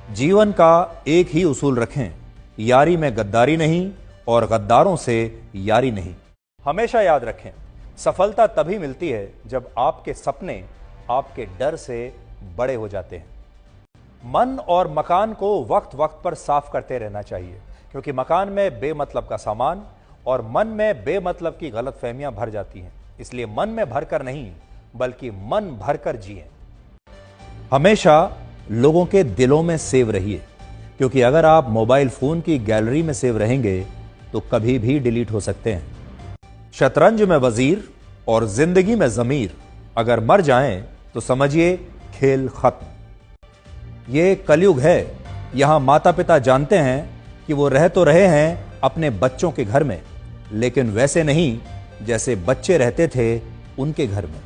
जीवन का एक ही उसूल रखें, यारी में गद्दारी नहीं और गद्दारों से यारी नहीं। हमेशा याद रखें, सफलता तभी मिलती है जब आपके सपने आपके डर से बड़े हो जाते हैं। मन और मकान को वक्त वक्त पर साफ करते रहना चाहिए, क्योंकि मकान में बेमतलब का सामान और मन में बेमतलब की गलतफहमियां भर जाती हैं। इसलिए मन में भरकर नहीं, बल्कि मन भरकर जिएं। हमेशा लोगों के दिलों में सेव रहिए, क्योंकि अगर आप मोबाइल फोन की गैलरी में सेव रहेंगे तो कभी भी डिलीट हो सकते हैं। शतरंज में वजीर और जिंदगी में जमीर अगर मर जाएं तो समझिए खेल खत्म। ये कलयुग है, यहां माता पिता जानते हैं कि वो रह तो रहे हैं अपने बच्चों के घर में, लेकिन वैसे नहीं जैसे बच्चे रहते थे उनके घर में।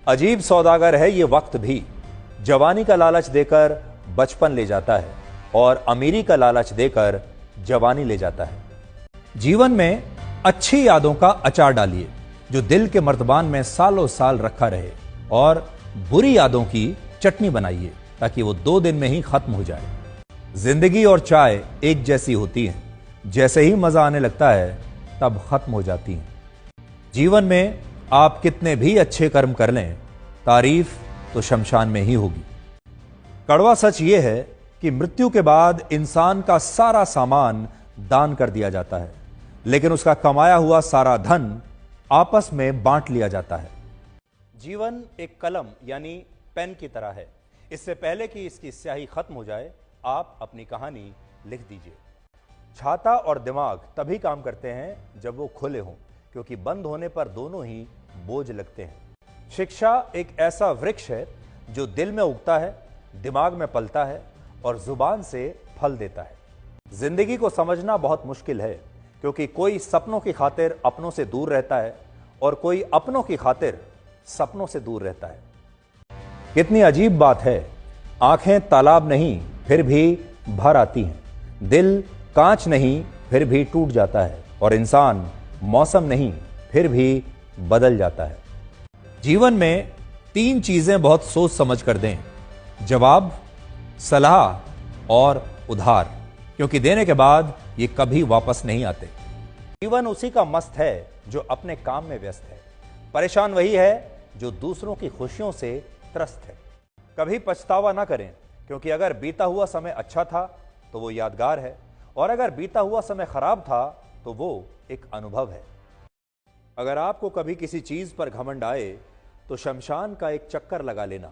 अजीब सौदागर है ये वक्त भी, जवानी का लालच देकर बचपन ले जाता है और अमीरी का लालच देकर जवानी ले जाता है। जीवन में अच्छी यादों का अचार डालिए जो दिल के मर्तबान में सालों साल रखा रहे, और बुरी यादों की चटनी बनाइए ताकि वो 2 दिन में ही खत्म हो जाए। जिंदगी और चाय एक जैसी होती है, जैसे ही मजा आने लगता है तब खत्म हो जाती हैं। जीवन में आप कितने भी अच्छे कर्म कर लें, तारीफ तो शमशान में ही होगी। कड़वा सच यह है कि मृत्यु के बाद इंसान का सारा सामान दान कर दिया जाता है, लेकिन उसका कमाया हुआ सारा धन आपस में बांट लिया जाता है। जीवन एक कलम यानी पेन की तरह है। इससे पहले कि इसकी स्याही खत्म हो जाए, आप अपनी कहानी लिख दीजिए। छाता और दिमाग तभी काम करते हैं जब वो खुले हों, क्योंकि बंद होने पर दोनों ही बोझ लगते हैं। शिक्षा एक ऐसा वृक्ष है जो दिल में उगता है, दिमाग में पलता है और जुबान से फल देता है। जिंदगी को समझना बहुत मुश्किल है, क्योंकि कोई सपनों की खातिर अपनों से दूर रहता है और कोई अपनों की खातिर सपनों से दूर रहता है। कितनी अजीब बात है, आंखें तालाब नहीं फिर भी भर आती हैं, दिल कांच नहीं फिर भी टूट जाता है, और इंसान मौसम नहीं फिर भी बदल जाता है। जीवन में 3 चीजें बहुत सोच समझ कर दें: जवाब, सलाह और उधार, क्योंकि देने के बाद ये कभी वापस नहीं आते। जीवन उसी का मस्त है जो अपने काम में व्यस्त है, परेशान वही है जो दूसरों की खुशियों से त्रस्त है। कभी पछतावा ना करें, क्योंकि अगर बीता हुआ समय अच्छा था तो वो यादगार है, और अगर बीता हुआ समय खराब था तो वो एक अनुभव है। अगर आपको कभी किसी चीज पर घमंड आए तो शमशान का एक चक्कर लगा लेना।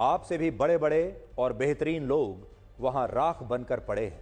आपसे भी बड़े बड़े और बेहतरीन लोग वहां राख बनकर पड़े हैं।